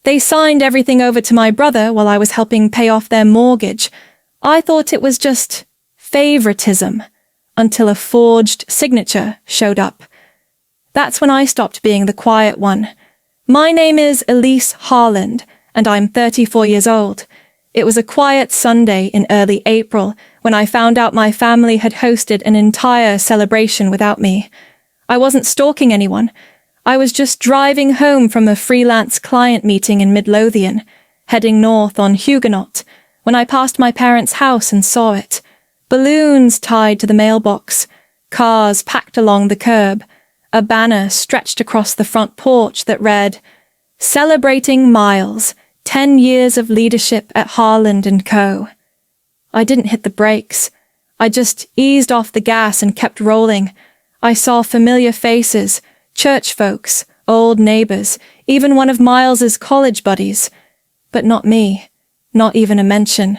They signed everything over to my brother while I was helping pay off their mortgage. I thought it was just favoritism, until a forged signature showed up. That's when I stopped being the quiet one. My name is Elise Harland, and I'm 34 years old. It was a quiet Sunday in early April when I found out my family had hosted an entire celebration without me. I wasn't stalking anyone. I was just driving home from a freelance client meeting in Midlothian, heading north on Huguenot, when I passed my parents' house and saw it. Balloons tied to the mailbox, cars packed along the curb, a banner stretched across the front porch that read, "Celebrating Miles, 10 years of leadership at Harland & Co." I didn't hit the brakes. I just eased off the gas and kept rolling. I saw familiar faces, church folks, old neighbors, even one of Miles's college buddies. But not me, not even a mention.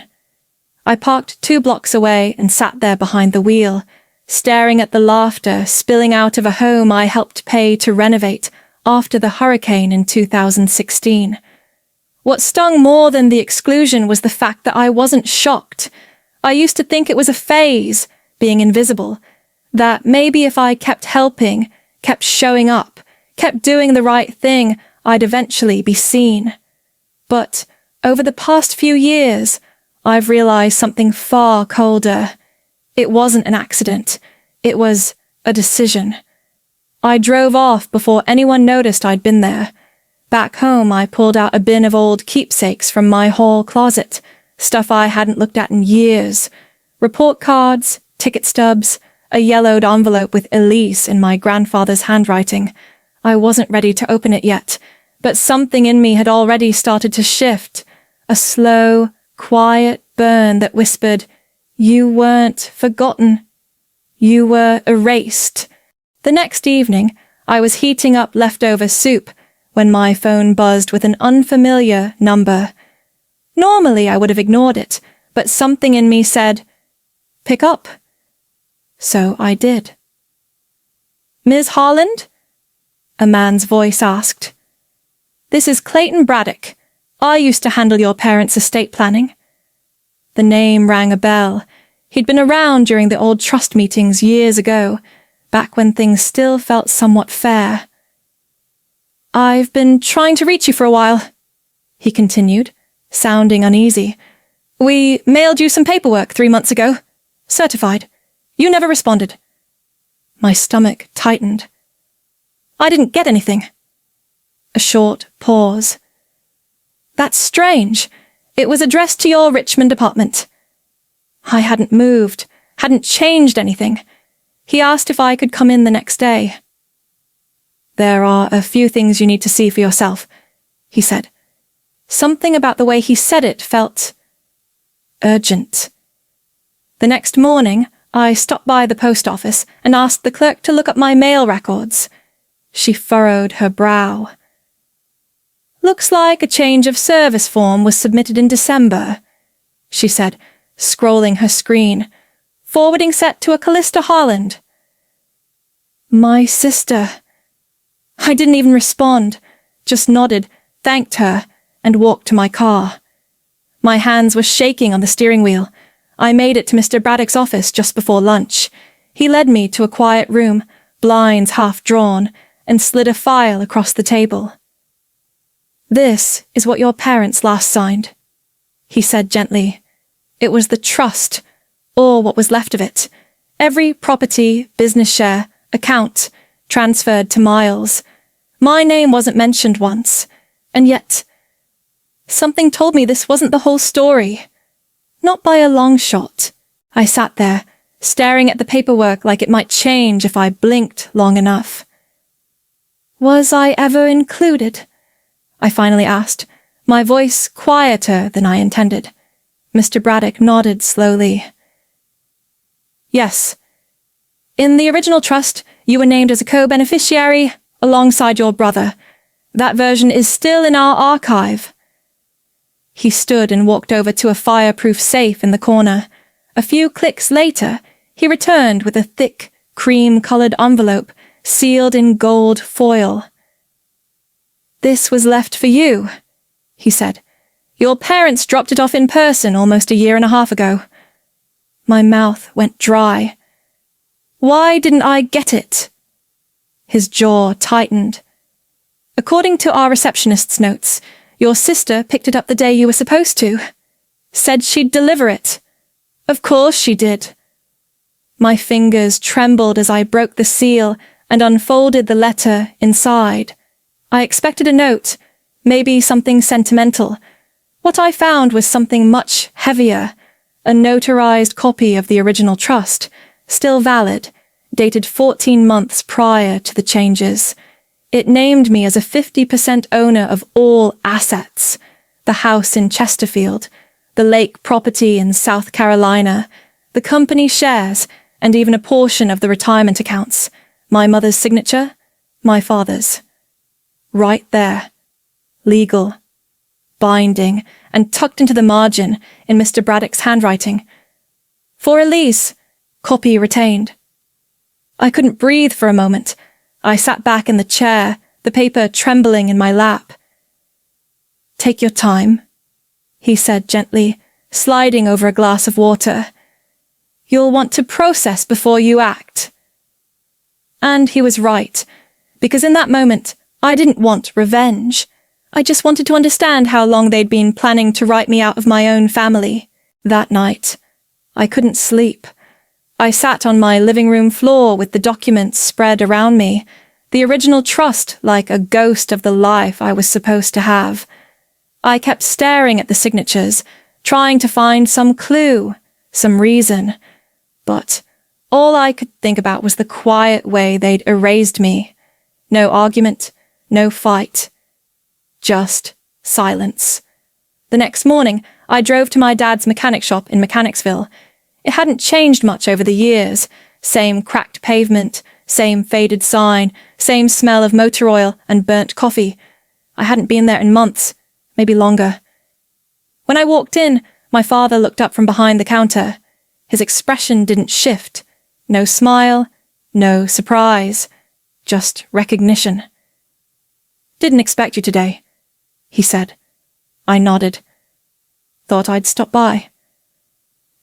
I parked 2 blocks away and sat there behind the wheel, staring at the laughter spilling out of a home I helped pay to renovate after the hurricane in 2016. What stung more than the exclusion was the fact that I wasn't shocked. I used to think it was a phase, being invisible, that maybe if I kept helping, kept showing up, kept doing the right thing, I'd eventually be seen. But over the past few years, I've realized something far colder. It wasn't an accident. It was a decision. I drove off before anyone noticed I'd been there. Back home, I pulled out a bin of old keepsakes from my hall closet, stuff I hadn't looked at in years. Report cards, ticket stubs, a yellowed envelope with Elise in my grandfather's handwriting. I wasn't ready to open it yet, but something in me had already started to shift. A slow, quiet burn that whispered, "You weren't forgotten. You were erased." The next evening, I was heating up leftover soup when my phone buzzed with an unfamiliar number. Normally, I would have ignored it, but something in me said, "Pick up." So I did. "Ms. Harland?" a man's voice asked. "This is Clayton Braddock. I used to handle your parents' estate planning." The name rang a bell. He'd been around during the old trust meetings years ago, back when things still felt somewhat fair. "I've been trying to reach you for a while," he continued, sounding uneasy. "We mailed you some paperwork 3 months ago. Certified. You never responded." My stomach tightened. "I didn't get anything." A short pause. "That's strange. It was addressed to your Richmond apartment." I hadn't moved, hadn't changed anything. He asked if I could come in the next day. "There are a few things you need to see for yourself," he said. Something about the way he said it felt urgent. The next morning, I stopped by the post office and asked the clerk to look up my mail records. She furrowed her brow. "Looks like a change of service form was submitted in December," she said, scrolling her screen. "Forwarding set to a Callista Harland." My sister. I didn't even respond, just nodded, thanked her, and walked to my car. My hands were shaking on the steering wheel. I made it to Mr. Braddock's office just before lunch. He led me to a quiet room, blinds half drawn, and slid a file across the table. "This is what your parents last signed," he said gently. It was the trust, or what was left of it. Every property, business share, account, transferred to Miles. My name wasn't mentioned once, and yet something told me this wasn't the whole story. Not by a long shot. I sat there, staring at the paperwork like it might change if I blinked long enough. "Was I ever included?" I finally asked, my voice quieter than I intended. Mr. Braddock nodded slowly. "Yes. In the original trust, you were named as a co-beneficiary alongside your brother. That version is still in our archive." He stood and walked over to a fireproof safe in the corner. A few clicks later, he returned with a thick, cream-colored envelope sealed in gold foil. "This was left for you," he said. "Your parents dropped it off in person almost a year and a half ago." My mouth went dry. Why didn't I get it? His jaw tightened. "According to our receptionist's notes, your sister picked it up the day you were supposed to. Said she'd deliver it." "Of course she did." My fingers trembled as I broke the seal and unfolded the letter inside. I expected a note, maybe something sentimental. What I found was something much heavier, a notarized copy of the original trust, still valid, dated 14 months prior to the changes. It named me as a 50% owner of all assets: the house in Chesterfield, the lake property in South Carolina, the company shares, and even a portion of the retirement accounts. My mother's signature, my father's. Right there. Legal. Binding, and tucked into the margin in Mr. Braddock's handwriting. "For Elise, copy retained." I couldn't breathe for a moment. I sat back in the chair, the paper trembling in my lap. "Take your time," he said gently, sliding over a glass of water. "You'll want to process before you act." And he was right, because in that moment, I didn't want revenge. I just wanted to understand how long they'd been planning to write me out of my own family. That night, I couldn't sleep. I sat on my living room floor with the documents spread around me, the original trust like a ghost of the life I was supposed to have. I kept staring at the signatures, trying to find some clue, some reason. But all I could think about was the quiet way they'd erased me. No argument, no fight. Just silence. The next morning, I drove to my dad's mechanic shop in Mechanicsville. It hadn't changed much over the years. Same cracked pavement, same faded sign, same smell of motor oil and burnt coffee. I hadn't been there in months, maybe longer. When I walked in, my father looked up from behind the counter. His expression didn't shift. No smile, no surprise, just recognition. "Didn't expect you today," he said. I nodded. Thought I'd stop by.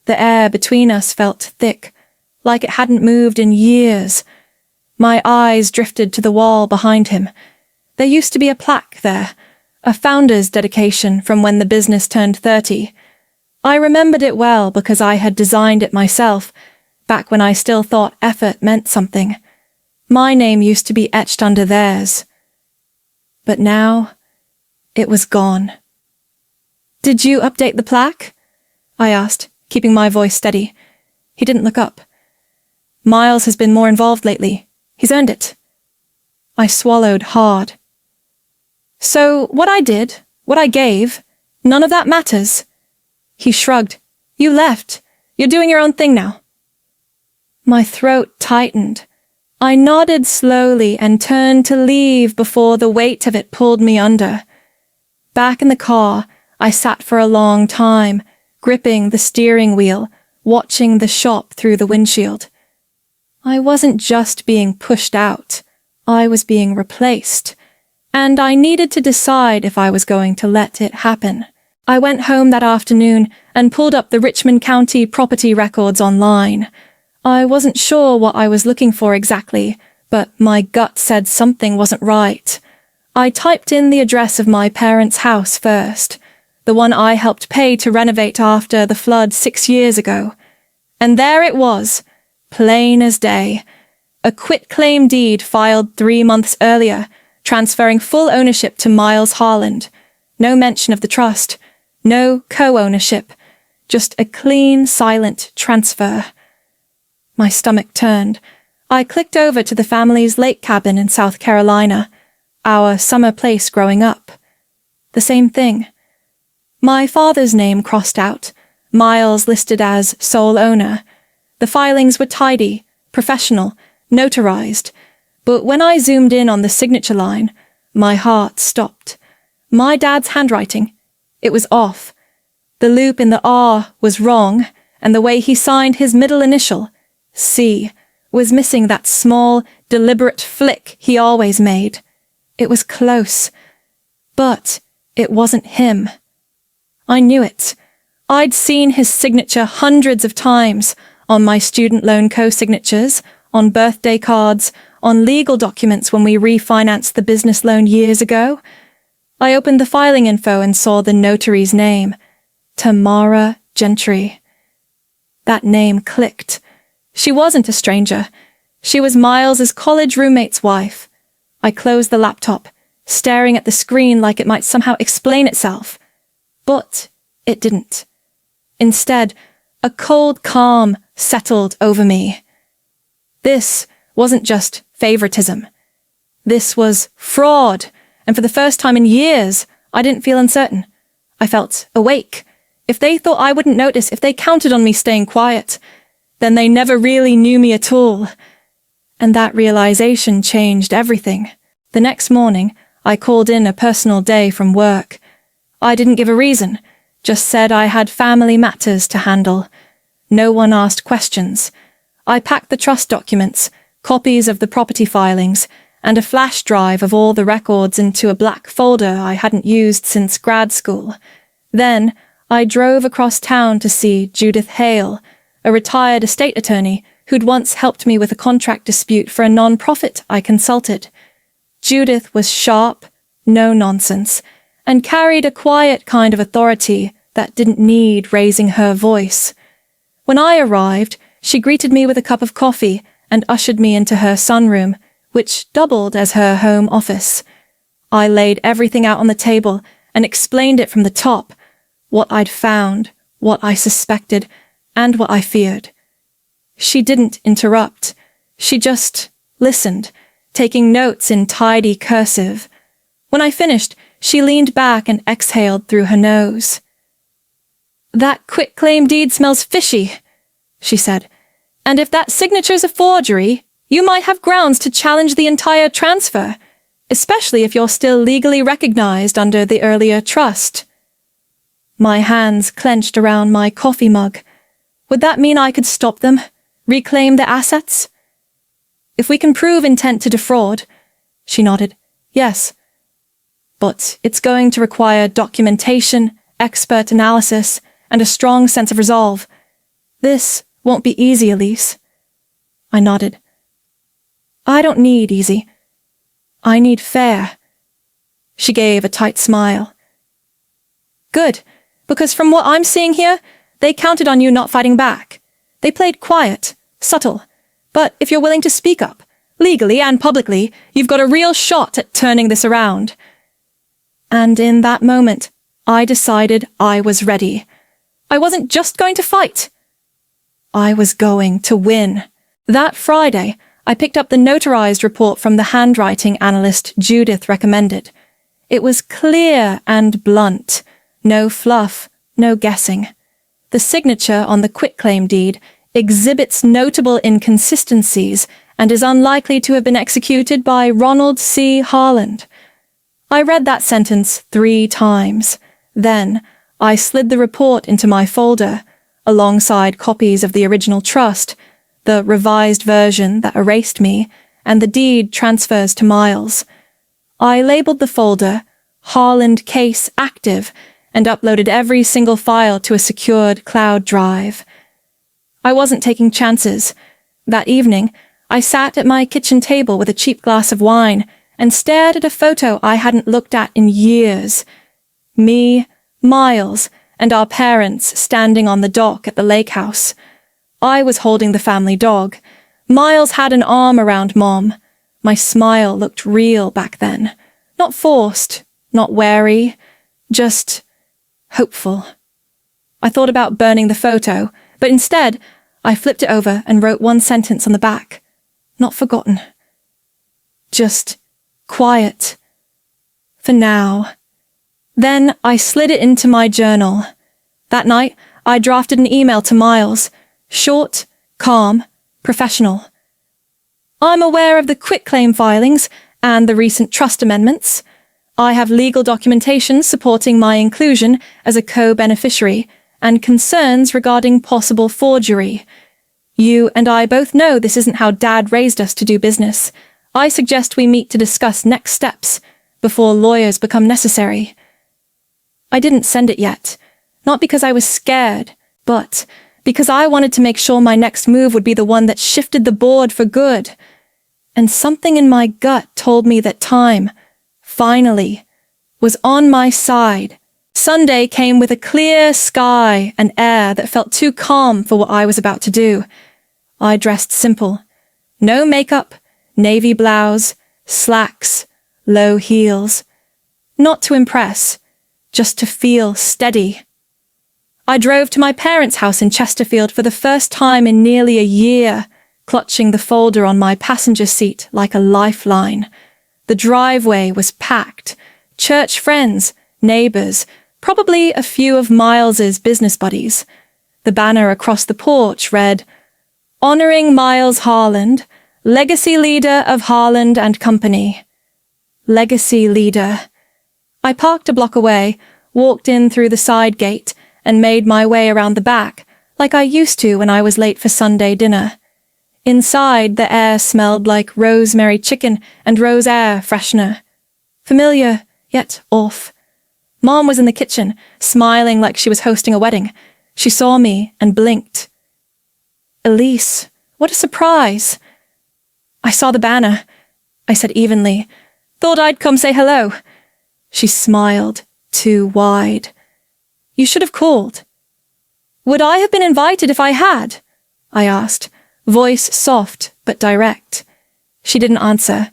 The air between us felt thick, like it hadn't moved in years. My eyes drifted to the wall behind him. There used to be a plaque there, a founder's dedication from when the business turned 30. I remembered it well because I had designed it myself, back when I still thought effort meant something. My name used to be etched under theirs. But now, it was gone. "Did you update the plaque?" I asked, keeping my voice steady. He didn't look up. "Miles has been more involved lately. He's earned it." I swallowed hard. "So what I did, what I gave, none of that matters?" He shrugged. "You left. You're doing your own thing now." My throat tightened. I nodded slowly and turned to leave before the weight of it pulled me under. Back in the car, I sat for a long time, gripping the steering wheel, watching the shop through the windshield. I wasn't just being pushed out. I was being replaced. And I needed to decide if I was going to let it happen. I went home that afternoon and pulled up the Richmond County property records online. I wasn't sure what I was looking for exactly, but my gut said something wasn't right. I typed in the address of my parents' house first, the one I helped pay to renovate after the flood 6 years ago. And there it was, plain as day. A quitclaim deed filed 3 months earlier, transferring full ownership to Miles Harland. No mention of the trust, no co-ownership, just a clean, silent transfer. My stomach turned. I clicked over to the family's lake cabin in South Carolina, our summer place growing up. The same thing. My father's name crossed out, Miles listed as sole owner. The filings were tidy, professional, notarized, but when I zoomed in on the signature line, my heart stopped. My dad's handwriting, it was off. The loop in the R was wrong, and the way he signed his middle initial, C, was missing that small, deliberate flick he always made. It was close, but it wasn't him. I knew it. I'd seen his signature hundreds of times on my student loan co-signatures, on birthday cards, on legal documents when we refinanced the business loan years ago. I opened the filing info and saw the notary's name, Tamara Gentry. That name clicked. She wasn't a stranger. She was Miles's college roommate's wife. I closed the laptop, staring at the screen like it might somehow explain itself. But it didn't. Instead, a cold calm settled over me. This wasn't just favoritism. This was fraud, and for the first time in years, I didn't feel uncertain. I felt awake. If they thought I wouldn't notice, if they counted on me staying quiet, then they never really knew me at all. And that realization changed everything. The next morning, I called in a personal day from work. I didn't give a reason, just said I had family matters to handle. No one asked questions. I packed the trust documents, copies of the property filings, and a flash drive of all the records into a black folder I hadn't used since grad school. Then, I drove across town to see Judith Hale, a retired estate attorney who'd once helped me with a contract dispute for a non-profit I consulted. Judith was sharp, no nonsense, and carried a quiet kind of authority that didn't need raising her voice. When I arrived, she greeted me with a cup of coffee and ushered me into her sunroom, which doubled as her home office. I laid everything out on the table and explained it from the top, what I'd found, what I suspected, and what I feared. She didn't interrupt. She just listened, taking notes in tidy cursive. When I finished, she leaned back and exhaled through her nose. "That quitclaim deed smells fishy," she said. "And if that signature's a forgery, you might have grounds to challenge the entire transfer, especially if you're still legally recognized under the earlier trust." My hands clenched around my coffee mug. Would that mean I could stop them, reclaim their assets? "If we can prove intent to defraud," she nodded. "Yes. But it's going to require documentation, expert analysis, and a strong sense of resolve. This won't be easy, Elise." I nodded. "I don't need easy. I need fair." She gave a tight smile. "Good, because from what I'm seeing here, they counted on you not fighting back. They played quiet, subtle, but if you're willing to speak up, legally and publicly, you've got a real shot at turning this around." And in that moment, I decided I was ready. I wasn't just going to fight. I was going to win. That Friday, I picked up the notarized report from the handwriting analyst Judith recommended. It was clear and blunt. No fluff, no guessing. The signature on the quitclaim deed exhibits notable inconsistencies and is unlikely to have been executed by Ronald C. Harland. I read that sentence 3 times. Then, I slid the report into my folder, alongside copies of the original trust, the revised version that erased me, and the deed transfers to Miles. I labeled the folder Harland Case Active and uploaded every single file to a secured cloud drive. I wasn't taking chances. That evening, I sat at my kitchen table with a cheap glass of wine and stared at a photo I hadn't looked at in years. Me, Miles, and our parents standing on the dock at the lake house. I was holding the family dog. Miles had an arm around Mom. My smile looked real back then. Not forced, not wary, just hopeful. I thought about burning the photo, but instead, I flipped it over and wrote one sentence on the back. Not forgotten. Just quiet. For now. Then I slid it into my journal. That night, I drafted an email to Miles. Short, calm, professional. "I'm aware of the quitclaim filings and the recent trust amendments. I have legal documentation supporting my inclusion as a co-beneficiary and concerns regarding possible forgery. You and I both know this isn't how Dad raised us to do business. I suggest we meet to discuss next steps before lawyers become necessary." I didn't send it yet, not because I was scared, but because I wanted to make sure my next move would be the one that shifted the board for good. And something in my gut told me that time, finally, was on my side. Sunday came with a clear sky and air that felt too calm for what I was about to do. I dressed simple. No makeup, navy blouse, slacks, low heels. Not to impress, just to feel steady. I drove to my parents' house in Chesterfield for the first time in nearly a year, clutching the folder on my passenger seat like a lifeline. The driveway was packed. Church friends, neighbors, probably a few of Miles's business buddies. The banner across the porch read, "Honoring Miles Harland, Legacy Leader of Harland and Company." Legacy Leader. I parked a block away, walked in through the side gate, and made my way around the back, like I used to when I was late for Sunday dinner. Inside, the air smelled like rosemary chicken and rose air freshener. Familiar, yet off. Mom was in the kitchen, smiling like she was hosting a wedding. She saw me and blinked. "Elise, what a surprise." "I saw the banner," I said evenly. "Thought I'd come say hello." She smiled, too wide. "You should have called." "Would I have been invited if I had?" I asked, voice soft but direct. She didn't answer.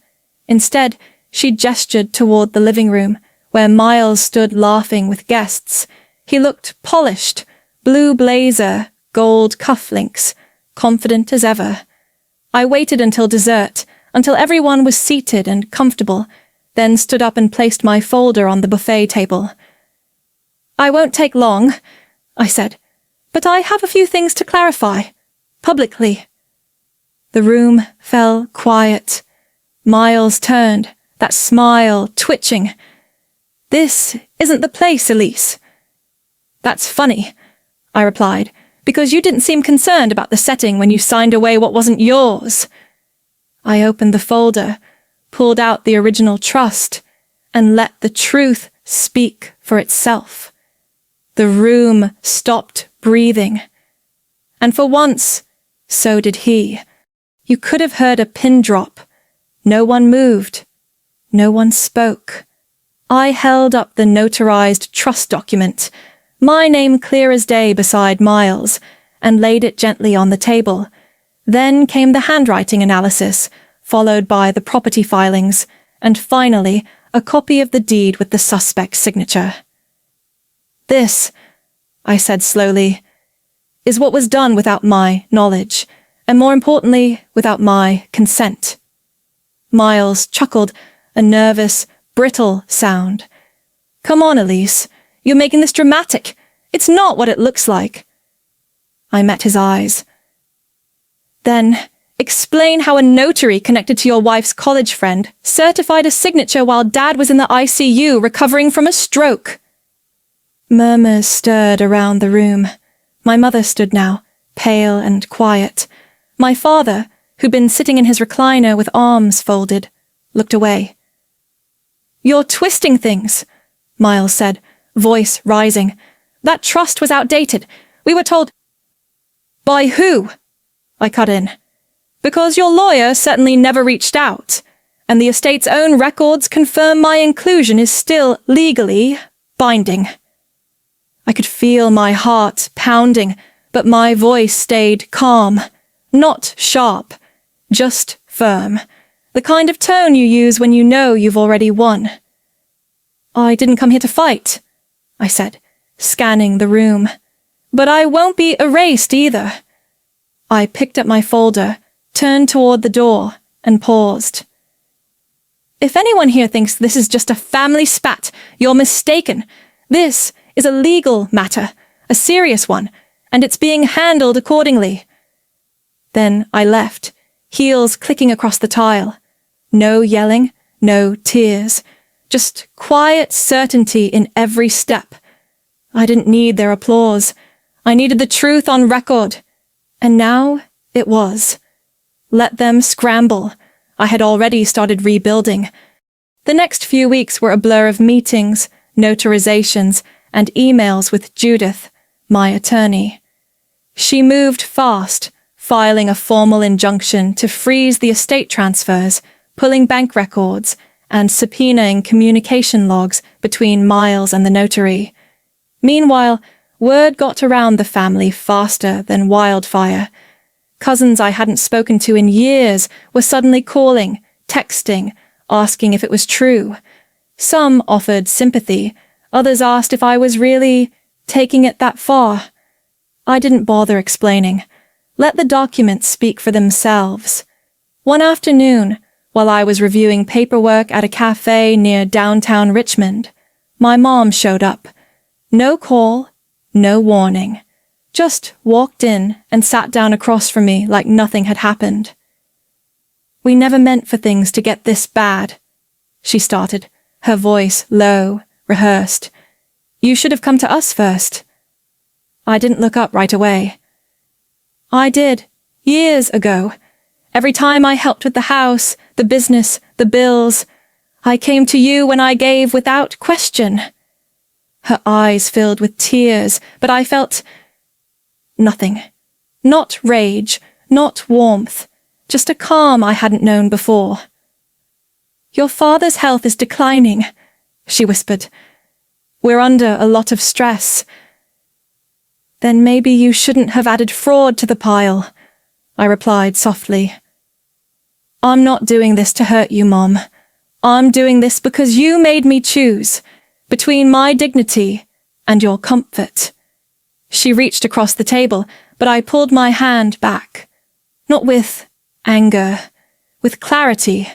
Instead, she gestured toward the living room, where Miles stood laughing with guests. He looked polished, blue blazer, gold cufflinks, confident as ever. I waited until dessert, until everyone was seated and comfortable, then stood up and placed my folder on the buffet table. "I won't take long," I said, "but I have a few things to clarify, publicly." The room fell quiet. Miles turned, that smile twitching. "This isn't the place, Elise." "That's funny," I replied, "because you didn't seem concerned about the setting when you signed away what wasn't yours." I opened the folder, pulled out the original trust, and let the truth speak for itself. The room stopped breathing. And for once, so did he. You could have heard a pin drop. No one moved. No one spoke. I held up the notarized trust document, my name clear as day beside Miles, and laid it gently on the table. Then came the handwriting analysis, followed by the property filings, and finally, a copy of the deed with the suspect's signature. "This," I said slowly, "is what was done without my knowledge, and more importantly, without my consent." Miles chuckled, a nervous, brittle sound. "Come on, Elise. You're making this dramatic. It's not what it looks like." I met his eyes. "Then, explain how a notary connected to your wife's college friend certified a signature while Dad was in the ICU recovering from a stroke." Murmurs stirred around the room. My mother stood now, pale and quiet. My father, who'd been sitting in his recliner with arms folded, looked away. "You're twisting things," Miles said, voice rising. "That trust was outdated. We were told—" "By who?" I cut in. "Because your lawyer certainly never reached out, and the estate's own records confirm my inclusion is still legally binding." I could feel my heart pounding, but my voice stayed calm, not sharp, just firm. The kind of tone you use when you know you've already won. "I didn't come here to fight," I said, scanning the room. "But I won't be erased either." I picked up my folder, turned toward the door, and paused. "If anyone here thinks this is just a family spat, you're mistaken. This is a legal matter, a serious one, and it's being handled accordingly." Then I left, heels clicking across the tile. No yelling, no tears, just quiet certainty in every step. I didn't need their applause. I needed the truth on record. And now it was. Let them scramble. I had already started rebuilding. The next few weeks were a blur of meetings, notarizations, and emails with Judith, my attorney. She moved fast, filing a formal injunction to freeze the estate transfers, pulling bank records, and subpoenaing communication logs between Miles and the notary. Meanwhile, word got around the family faster than wildfire. Cousins I hadn't spoken to in years were suddenly calling, texting, asking if it was true. Some offered sympathy, others asked if I was really taking it that far. I didn't bother explaining. Let the documents speak for themselves. One afternoon, while I was reviewing paperwork at a cafe near downtown Richmond, my mom showed up. No call, no warning. Just walked in and sat down across from me like nothing had happened. "We never meant for things to get this bad," she started, her voice low, rehearsed. "You should have come to us first." I didn't look up right away. "I did, years ago. Every time I helped with the house, the business, the bills, I came to you when I gave without question." Her eyes filled with tears, but I felt nothing. Not rage, not warmth, just a calm I hadn't known before. "Your father's health is declining," she whispered. "We're under a lot of stress." "Then maybe you shouldn't have added fraud to the pile," I replied softly. "I'm not doing this to hurt you, Mom. I'm doing this because you made me choose between my dignity and your comfort." She reached across the table, but I pulled my hand back. Not with anger, with clarity.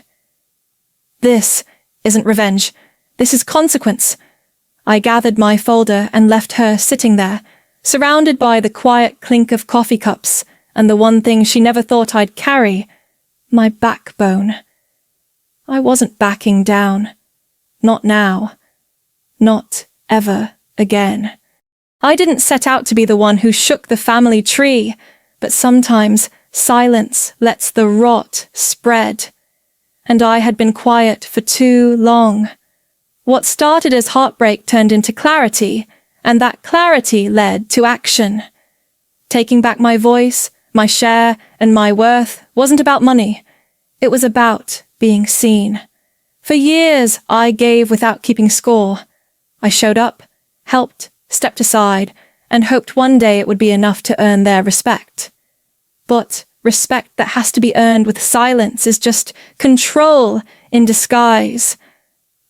"This isn't revenge. This is consequence." I gathered my folder and left her sitting there, surrounded by the quiet clink of coffee cups and the one thing she never thought I'd carry, my backbone. I wasn't backing down. Not now. Not ever again. I didn't set out to be the one who shook the family tree, but sometimes silence lets the rot spread. And I had been quiet for too long. What started as heartbreak turned into clarity, and that clarity led to action. Taking back my voice, my share, and my worth wasn't about money. It was about being seen. For years, I gave without keeping score. I showed up, helped, stepped aside, and hoped one day it would be enough to earn their respect. But respect that has to be earned with silence is just control in disguise.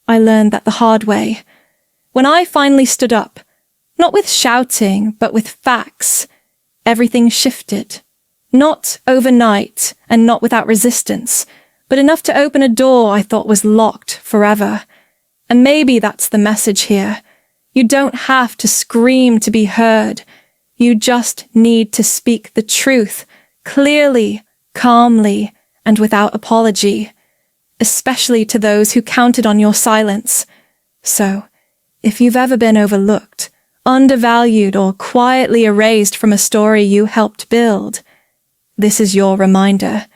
I learned that the hard way. When I finally stood up, not with shouting, but with facts, everything shifted. Not overnight, and not without resistance, but enough to open a door I thought was locked forever. And maybe that's the message here. You don't have to scream to be heard. You just need to speak the truth, clearly, calmly, and without apology, especially to those who counted on your silence. So, if you've ever been overlooked, undervalued, or quietly erased from a story you helped build, this is your reminder.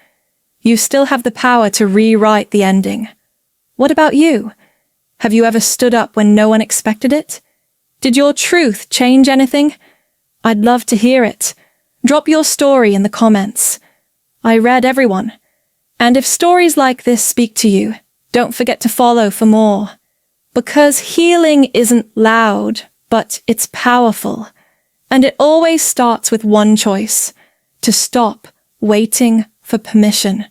You still have the power to rewrite the ending. What about you? Have you ever stood up when no one expected it? Did your truth change anything? I'd love to hear it. Drop your story in the comments. I read everyone. And if stories like this speak to you, don't forget to follow for more. Because healing isn't loud, but it's powerful. And it always starts with one choice: to stop waiting for permission.